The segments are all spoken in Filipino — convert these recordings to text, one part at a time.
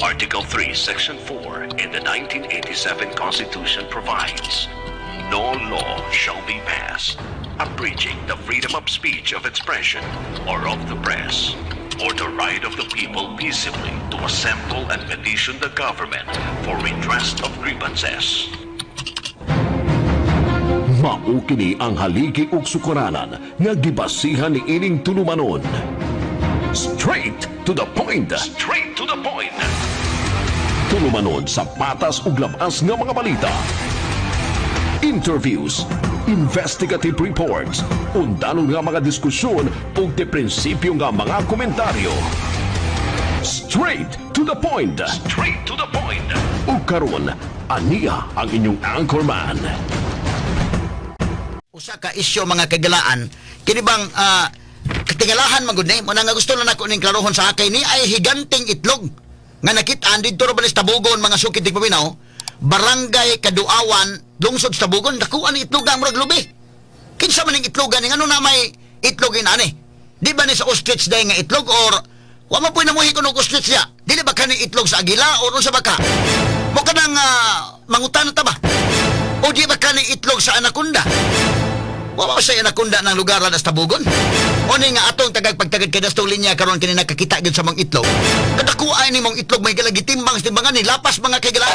Article 3, Section 4 in the 1987 Constitution provides, no law shall be passed abridging the freedom of speech, of expression, or of the press, or the right of the people peaceably to assemble and petition the government for redress of grievances. Mao kini ang haligi ug sukaranan nga gibasihan ni ining tulumanon. Straight to the point. Straight to the point. Tulumanon sa patas ug labas nga mga balita. Interviews, investigative reports, undanon nga mga diskusyon ug de prinsipyo nga mga komentaryo. Straight to the point. Straight to the point. Ug karon, aniya ang inyong anchorman. Usa ka isyu mga kagalaan, kini bang katingalahan magud ni mo nga gusto na nako ning klarohon sa akay ni ay higanting itlog nga nakit-an didto ra balis Tabugon mga sukid tig Paminaw, barangay Kaduawan, lungsod sa Tabugon, dakuan ni itlog ang murag lubi. Kinsa man ning itlogan ning ano na may itlog inani? Di ba ni sa ostrich day nga itlog or wa man puy namuhi kuno ostrich ya? Dili ba kani itlog sa agila or unsa ba ka? Mo kanang mangutan ta ba? O di ba kani itlog sa anaconda? Wa sa anaconda ng lugar sa Tabugon. O ni nga atong tagagpagtagad kada sa linya karon kini nakakita gyud sa mong itlog. Kadakuan ni mong itlog may galagitimbang sa timbangan ni lapas mga kagala.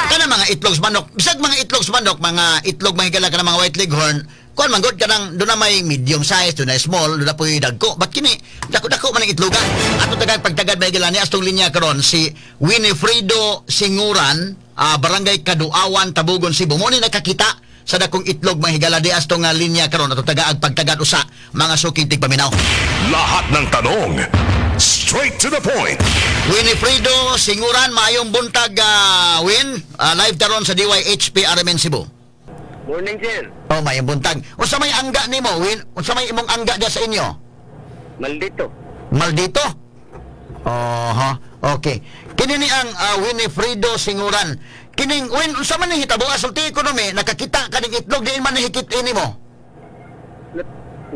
Kana mga itlog sa manok, bisag mga itlog sa manok, mga itlog mga higala kana mga white leghorn, kuan man gud kanang do na may medium size, do na small, do na puy dagko. Bak kini dako-dako man ang itlogan. Atong tagagpagtagad may higala ni astong linya karon si Winifredo Singuran, barangay Kaduawan, Tabugon, Cebu. Mo ni nakakita sa dakong itlog mahigala di astong linya karon ato tagaag pagtagad usa mga suking tig Paminaw. Lahat ng tanong, straight to the point. Winifredo Singuran, maayong buntag Win, live taron sa DYHP RMN Cebu. Morning, sir. Oh, maayong buntag. Unsa may angga nimo Win? Unsa may imong angga dia sa inyo? Maldito. Maldito? Okay. Kini ni ang Winifredo Singuran. Kining Win, unsa man ni hitabo asulti ekonomi nakakita kaning itlog diin man hikit ini mo?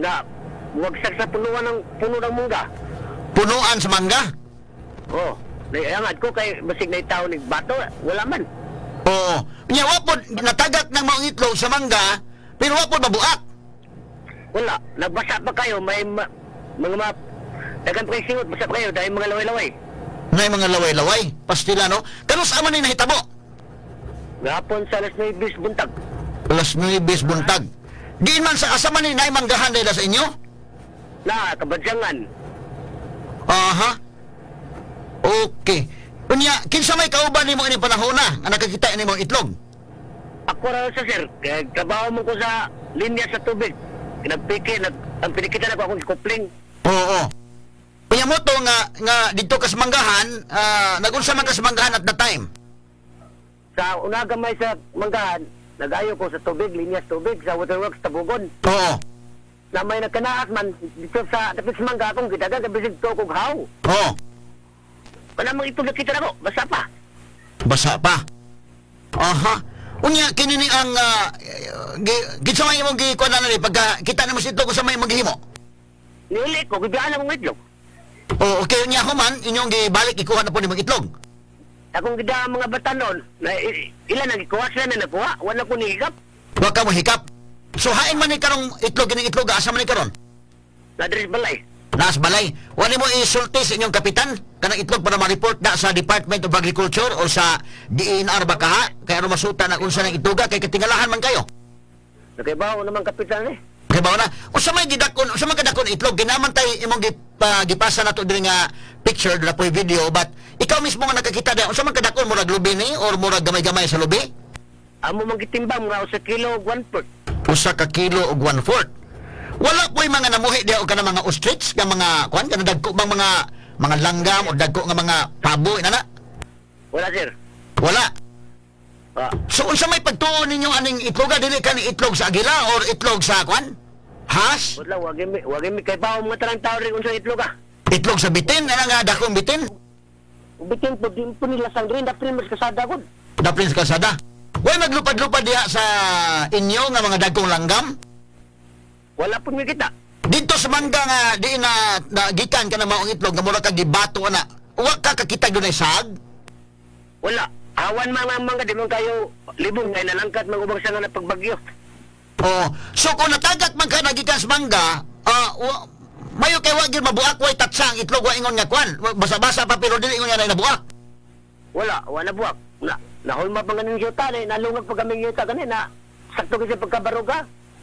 Na, wagsak sa puno ng mungga. Punuan sa mangga? Oh, naiangad ko kay basig na itaw ni bato, wala man. Oo. Nya wapod natagak ng mga itlog sa mangga, pero wapod mabuak. Wala, nagbasa pa kayo, may mga dagan pa singot, basa pa kayo dahil mga laway-laway. Nay mga laway-laway, pastila no. Kanus man ni nahitabo? Gahapon sa alas 9 buntag. Alas 9 buntag. Diin man sa kasama ni nay manggahan dahil sa inyo? Na, kabadyangan. Aha. Okay. Unya, kinsa may kauban nimo ini panahon na nga nakakita nimo itlog? Ako raw sa sir, kaya trabaho mo ko sa linya sa tubig. Ang pinikita na ko akong kupling. Oo. Unya mo to nga dito ka sa manggahan, nagunsa man ka sa manggahan at that time? Sa unaga may sa manggahan, nagayo ko sa tubig, linya sa tubig, sa waterworks, Tabugon. Oo. Na may nagkanaas man, dito sa tapos mangga akong gitagan, kabisig to kong haw. Oo. Wala mong ito nakita na ko, basta pa. Basa pa. Aha. Unya kini ni ang gitsa may imong gikuan na ni pagka kita nimo sito kung sa may maghimo. Nili ko, bibiyaan na mong itlog. Oh, okay unya human inyong gibalik ikuha na po nimong itlog. Akong gida mga batanon, na ilan ang ikuha sila na nakuha, wala ko nihigap. Wa ka mo hikap. So hain man ni karong itlog kining itlog asa man ni karon? Nadres balay. Nas balay. Wani mo isulti sa inyong kapitan kanang itlog para ma-report na sa Department of Agriculture o sa DNR ba kaha? Kaya ano masuta na kung saan ang itloga kay katingalahan man kayo. Nagkaibaw naman kapitan eh. Kaya ba na? Unsa may gidakon, unsa man kadakon itlog ginaman tay imong gipasa nato diri nga picture na po'y video but ikaw mismo nga nakakita da unsa man kadakon murag lubi ni or murag gamay-gamay sa lubi? Amo mang gitimbang mga sa kilo ug 1/4. Usa ka kilo ug 1/4. Wala po'y mga namuhi diha og kanang mga ostrich nga mga kuan kanang dagko bang mga langgam o dagko nga mga pabo inana? Wala sir. Wala. Ah, So unsa may pagtuon ninyo aning itloga dili kani itlog sa agila or itlog sa kuan? Has? wala wagi mi kay bawo mga tarang tao rin unsa itlog ah. Itlog sa bitin ana nga dakong bitin? Bitin po din po nila sang rin daprin mas kasada gud. Daplin sa kalsada. Way maglupad-lupad diha sa inyo nga mga dagkong langgam? Wala po mi kita. Dito sa mangga nga di na gikan ka na maong itlog nga mura ka gibato ana. Wa ka kakita dunay sag? Wala. Awan mga di man kayo libong ngay nalangkat magubang sa nga na pagbagyo. Oh, so kung natagak man ka nagikan sa mangga, mayo kay wa gyud mabuak way tatsang itlog wa ingon nga kwan. Basa-basa pa pero dili ingon nga na nabuak. Wala buwak. Nahulma pa nga ng yuta na nalungag pa kaming yuta kanina. Sakto kasi pagkabaruga.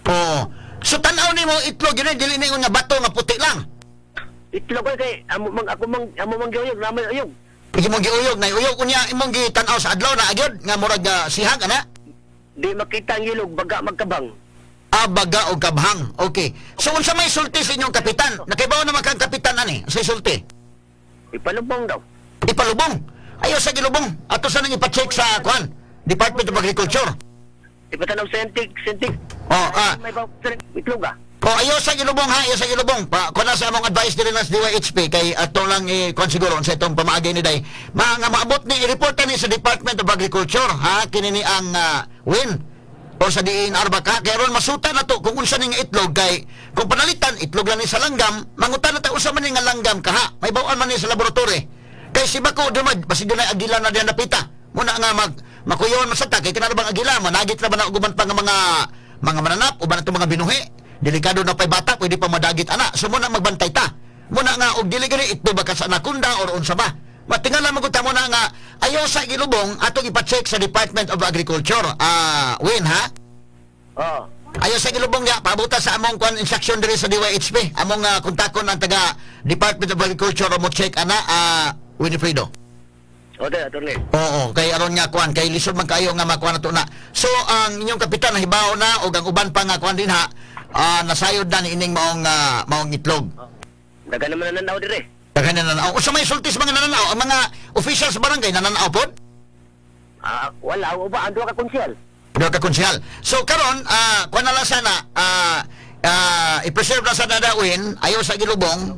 Oh. So tanaw nimo itlog yun dili na ingon nga bato nga puti lang. Itlog ko kay ako mang giyog na may uyog. Iki mong giuyog na uyog unya imong gitanaw sa adlaw na agyod nga murag sihag ana. Di makita ang ilog baga magkabang. Baga o kabhang. Okay. So unsa may sulti sa inyong kapitan? Nakibaw naman kang kapitan ani sa sulti. Ipalubong daw. Ipalubong. Ayo sa gilubong. Ato sa nang ipa-check sa kwan. Department of Agriculture. Ipatanaw sentik. May baw itlog ah. Ayo sa gilubong ha, ayo sa gilubong. Kuna sa among advice diri nas DYHP kay ato lang kon siguro sa itong pamaagay ni day. Mga maabot ni i-report ni sa Department of Agriculture ha kini ni ang win o sa DNR baka kay ron masuta na to kung unsa ning itlog kay kung panalitan itlog lang ni sa langgam mangutan na ta unsa man ning nga langgam kaha may bawaan man ni sa laboratory kay si bako dumad basig dunay agila na diyan napita muna nga makuyon man sa ta kay kinarabang agila managit ra ba na uguban pa nga mga mananap o ba na mga binuhi delikado na pay bata pwede pa madagit ana so muna magbantay ta muna nga og dili gani ito baka sa nakunda or unsa ba matingala maguta mo na nga ayo sa gilubong atong ipa-check sa Department of Agriculture win ha Oh. ayo sa gilubong ya pabuta sa among kwan instruction diri sa DYHP among kontakon ang taga Department of Agriculture mo check ana Winifredo. Ote attorney. Oo, kay aron nga kwan kay lisod man kayo nga makuha nato na. So ang inyong kapitan nahibaw na og ang uban pa nga kwan din ha nasayod na ni ining maong itlog. Daga naman nananaw dire. Dagan na nananaw. Unsa may sultis mga nananaw? Ang mga officials sa barangay nananaw pod? Wala uba ando ka konsyal. Doon ka konsyal. So karon kwan na lang sana i-preserve na sa dadawin ayo sa gilubong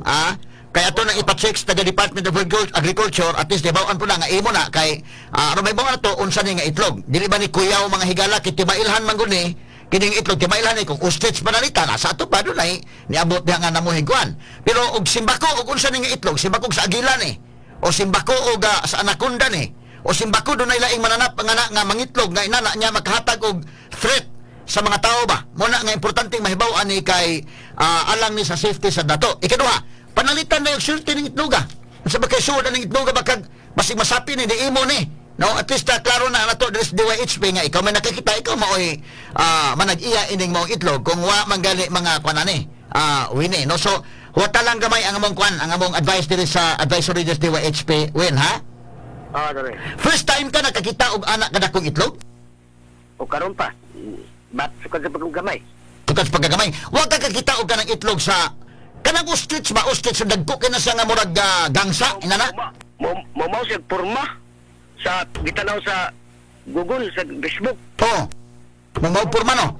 kaya ito nang ipa-check sa Department of Agriculture at least dibawaan po na nga imo na kay ano may bawang na to unsa ni nga itlog dili ba ni kuyaw mga higala kay timailhan man gud ni kining itlog timailhan ni kung ostrich panalita na sa ato pa dunay niabot diha nga namuhigwan pero og simbako og unsa ni nga itlog simbako sa agila ni o simbako og sa anaconda ni o simbako dunay laing mananap nga mangitlog nga inana niya makahatag og threat sa mga tao ba muna nga importanteng mahibaw ani kay alang ni sa safety sa dato ikaduha panalitan na yung sulti ng itloga. Sa bakay suod ng itloga bakag basig masapi ni di imo ni. No, at least klaro na nato dres DYHP nga ikaw may nakakita ikaw maoy manag-iya ining maong itlog kung wa manggali mga kwanani. Wini no. So wata lang gamay ang among kwan, ang among advice diri sa advisory des DYHP win ha. Dere. First time ka nakakita og anak kada kong itlog? O karon pa. Bat sukad sa paggamay. Tukad sa paggamay. Wa ka kakita og kanang itlog sa kanang ostrich ba ostrich sa dagko kina siya nga murag gangsa inana Mo siya porma sa gitanaw sa Google sa Facebook. Mo porma no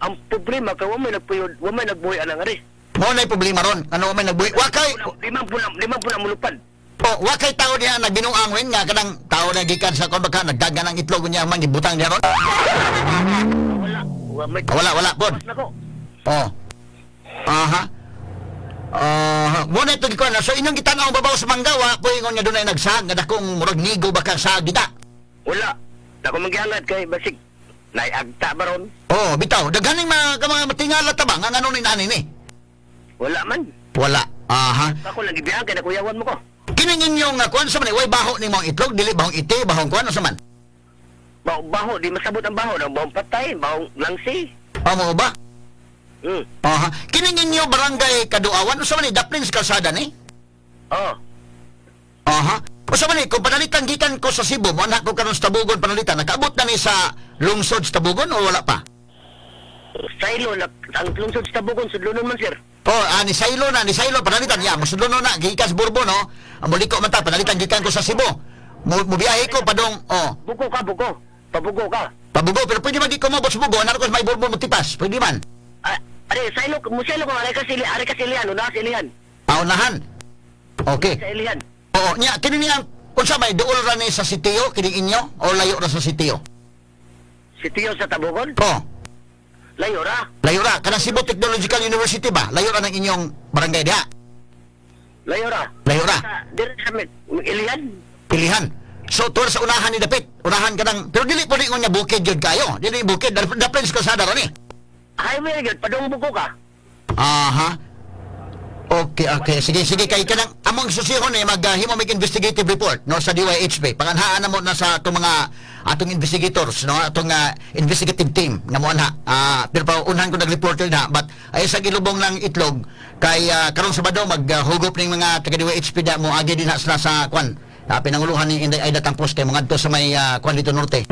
Ang problema kay wa may nagpuyod wa may nagbuhi anang ari. mo na problema ron ano may nagbuhi wakay Limang puna mulupad. Wakay tao niya nagbinuang wen nga kanang tao na gikan sa kon baka nagdagan ang itlog niya man gibutang niya ron wala pod Nako. Muna ito gikon na. So inyong gitanaw babaw sa manggawa, po ingon nga doon ay nagsag, nga dakong murag nigo baka sa gita. Wala. Ako manggihangat kay basig. Naiagta ba ron? Bitaw. Daghaning mga matingala tabang, ang ano ni nani ni? Wala man. Wala. Ako lang ibihan kay nakuyawan mo ko. Kining inyong kuan sa man, way baho ni mong itlog, dili bahong iti, bahong kuan sa man? Baho, di masabot ang baho. Bahong patay, bahong langsi. Mo ba? Kining inyo barangay Kaduawan, usa man ni Daplin sa kalsada ni? Usa man ni kung panalitan gikan ko sa Cebu, mo anak ko karon sa Tabugon panalitan, nakaabot na ni sa lungsod sa Tabugon o wala pa? Silo, ang lungsod sa Tabugon, sudlunon man sir. Ni Silo panalitan ya, musudlono na gikan sa Bourbon no. Ang muliko man ta panalitan gikan ko sa Cebu. Mubiyahe ko padong Buko ka. Pabugo ka. Pabugo pero pwede man di ko mabot sa Bugo, anak ko sa may Bourbon mo tipas, pwede man. Silo ko are ka silihan, una silihan. Unahan. Okay. Sa ilihan. Nya kini niya unsa may duol ra ni sa sitio kini inyo o layo ra sa sitio? Sitiyo sa Tabugon? Layo ra. Layo ra, kanang Cebu Technological University ba? Layo ra ng inyong barangay diha. Layo ra. Layo ra. Dire sa Ilihan. Pilihan. So, tuwar sa unahan ni Dapit. Unahan ka ng... Pero dili po rin niya bukid yun kayo. Dili bukid. Dapit ka sa rin eh. Highway yun, padung buko ka. Aha. Okay. Sige. Kay kanang among susihon ni maghimo mig investigative report no sa DYHP. Panganhaan na mo na sa atong mga atong investigators no atong investigative team nga mo na. Pero pa unhan ko nag-report na but ay sa gilubong ng itlog kay karong Sabado maghugop ning mga taga DYHP da mo agi din sila sa kwan. Pinanguluhan ni Inday Aida Campos kay mga adto sa may kwan dito norte.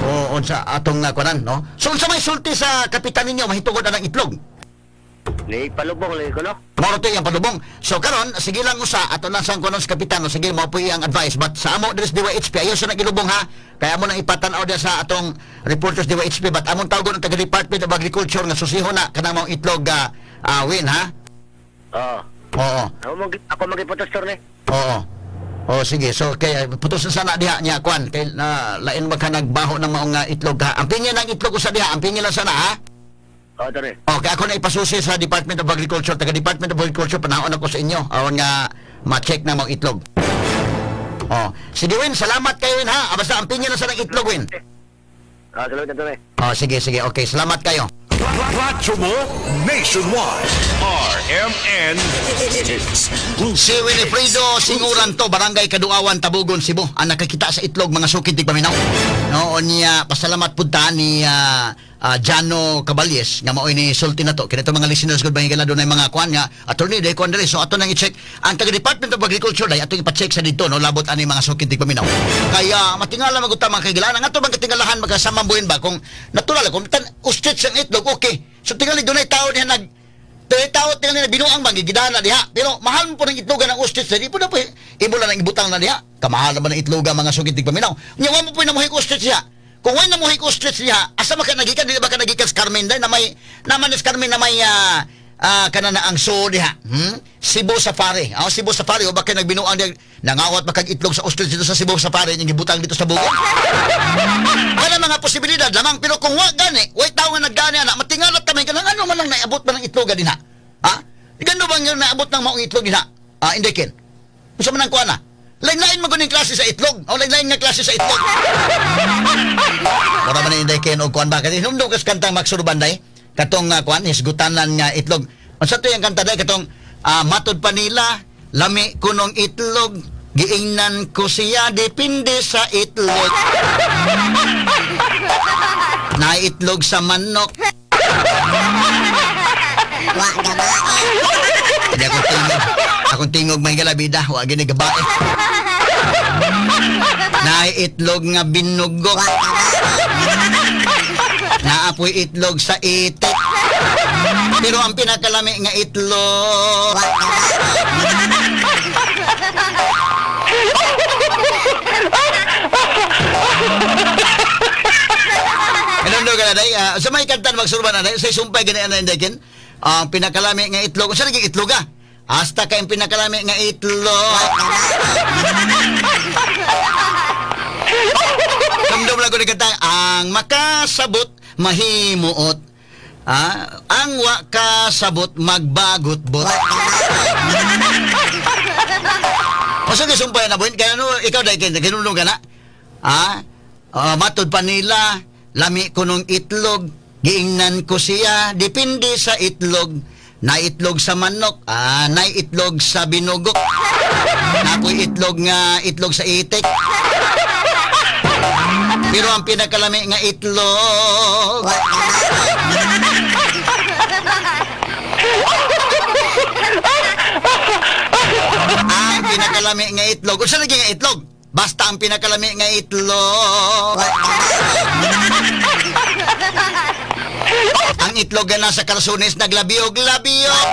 O unsa atong kwanan no. So unsa may sulti sa kapitan ninyo mahitungod ang itlog? Ni palubong lagi ko no. Mao to yang palubong. So karon sige lang usa ato lang sang kuno sa kapitan sige mao po ang advice but sa amo dres DYHP ayo sa nagilubong ha. Kaya amo nang ipatan-aw dia sa atong reporters DYHP but among tawgon ang taga Department of Agriculture nga susihon na kanang mao itlog win ha. Oo. Ako magipotastor ni. Oo. Oh sige so kay putos na sana diha niya kwan kay lain magka nagbaho ng maong itlog ha. Ampingin ang itlog usa diha, ampingin lang sana ha. Tari. Okay, ako na ipasusi sa Department of Agriculture. Taga Department of Agriculture, panahon ako sa inyo. Aron nga ma-check na mga itlog. Sige, Win. Salamat kayo, Win, ha? Basta ampingin na sa ng itlog, Win. Salamat na Sige. Okay, salamat kayo. Platformo Nationwide. RMN Hits. Si Winifredo Singuran to, Barangay Kaduawan, Tabugon, Cebu. Ang nakakita sa itlog, mga sukid tigpaminaw. Noon niya, pasalamat punta ni Jano Caballes nga maoy ni sulti na to kinito mga listeners gud bahigala dunay mga kuan nga attorney day kuan diri so ato nang i-check ang taga Department of Agriculture day ato ipa-check sa dito no labot ani mga sukid tigpaminaw kaya matingala maguta mga kaigalan nga ato bang katingalahan magkasama buhin ba kung natural kung tan ustret sang itlog okay so tingali dunay tao diha nag tao tingali binuang bang gidana diha pero mahal mo po ng itlog ng ustret di po na po ibulan ang ibutang na diha kamahal naman ng itlog mga sukid tigpaminaw nya wa mo po na mo ustret siya. Kung wala na mo hikostret niya, asa ba ka nagikan, di ba ka nagikan sa Carmen na may, naman sa Carmen na may, kanana ang so diha, Cebu Safari. Cebu Safari, o baka nagbinuang diya, nangawat ba kag itlog sa ostret dito sa Cebu Safari, yung gibutang dito sa bugo? Wala mga posibilidad lamang, pero kung wag gani, way tao nga naggani, matingalat kami, kanang ano man lang naabot ba ng itlog din ha? Gano bang yung naabot ng maong itlog din ha? Indekin. Kung sa manang kuha na, lain-lain maguning klase sa itlog. Lain-lain nga klase sa itlog. Para man hindi kayo kuan ba? Kasi nung kas kantang Magsurbanday, katong kuan, hisgutanan nga itlog. Unsa to yung kanta day? Katong matod pa nila, lami kunong itlog, giingnan ko siya, depende sa itlog. Na itlog sa manok. Hindi ako tingog. Akong tingog may galabida. Huwag gini gabae. Naiitlog nga binugok. Naapoy itlog sa itik. Pero ang pinakalami nga itlog. Ano ka na day? Sa may kantan magsurban na day? Sa isumpay ganyan na indekin? Ang pinakalami nga itlog. Saan naging itlog ka? Hasta kayong pinakalami nga itlog. Kamdom lang ko ni kanta. Ang makasabot, mahimuot. Ang wakasabot, magbagot-bot. Masa ka sumpay na buhin? Kaya ano, ikaw dahil kinunong ka na? Matod pa nila, lami ko nung itlog, giingnan ko siya, depende sa itlog. Na itlog sa manok, na itlog sa binugok. Napoy itlog sa itik. Pero ang pinakalami nga itlog. Ang pinakalami nga itlog. Kung saan naging nga itlog? Basta ang pinakalami nga itlog. Ang itlog na nasa karsunis naglabiyog-labiyog.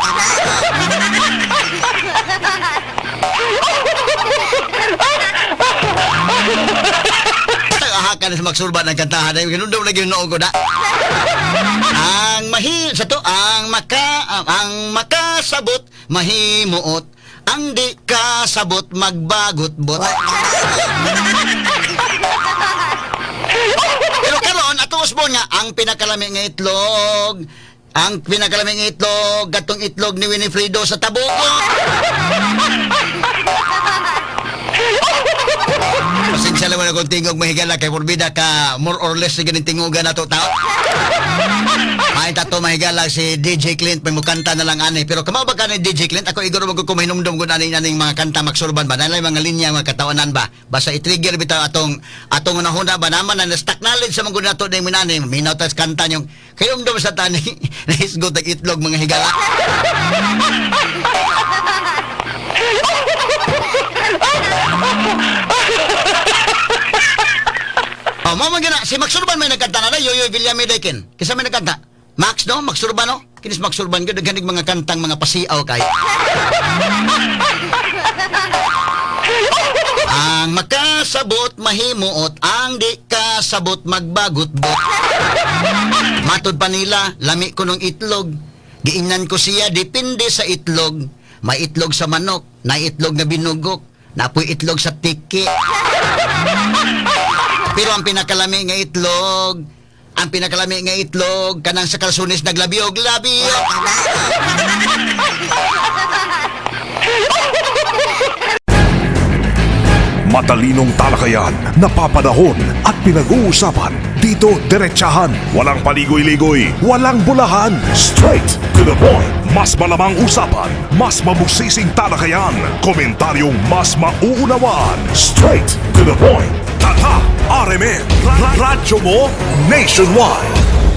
Hakan sa magsurban ng kantahan ay ganun daw lagi noong ko na. Ang makasabot mahimuot, ang di kasabot magbagot-bot. Pero karon ato usbon nga ang pinakalami nga itlog. Ang pinakalami nga itlog, gatong itlog ni Winifredo sa Tabugo. Pasensya lang akong tingog mahigala kay Porbida ka more or less na ganing tingugan na to tao. Ay tato mahigala si DJ Clint may mukanta na lang ani pero kamo ba ka ni DJ Clint ako iguro magkumahinomdom gud ani naning mga kanta magsurban ba nalay mga linya mga katawanan ba basta i-trigger bitaw atong unahuna ba naman na stock knowledge sa mga nato ding minani minaw tas kanta nyong kayumdom sa tani naisgot ang itlog mga higala. Oh, mama gina, si Max Urban may nagkanta na Yoyoy Villame Dekin. Kisa may nagkanta? Max, no? Max Urban, no? Kinis Max Urban, gud ganig mga kantang mga pasiaw kay. Ang makasabot mahimuot, ang di kasabot magbagot-bot. Matod pa nila, lami ko ng itlog. Giingnan ko siya, dipindi sa itlog. May itlog sa manok, na itlog na binugok, napoy itlog sa tiki. Pero ang pinakalami nga itlog, kanang sa kalsunis naglabiog-labiog. Matalinong talakayan, napapanahon at pinag-uusapan. Dito diretsahan, walang paligoy-ligoy, walang bulahan. Straight to the point. Mas malamang usapan, mas mabusising talakayan, komentaryong mas mauunawaan. Straight to the point. Tata, RMN, radyo mo nationwide.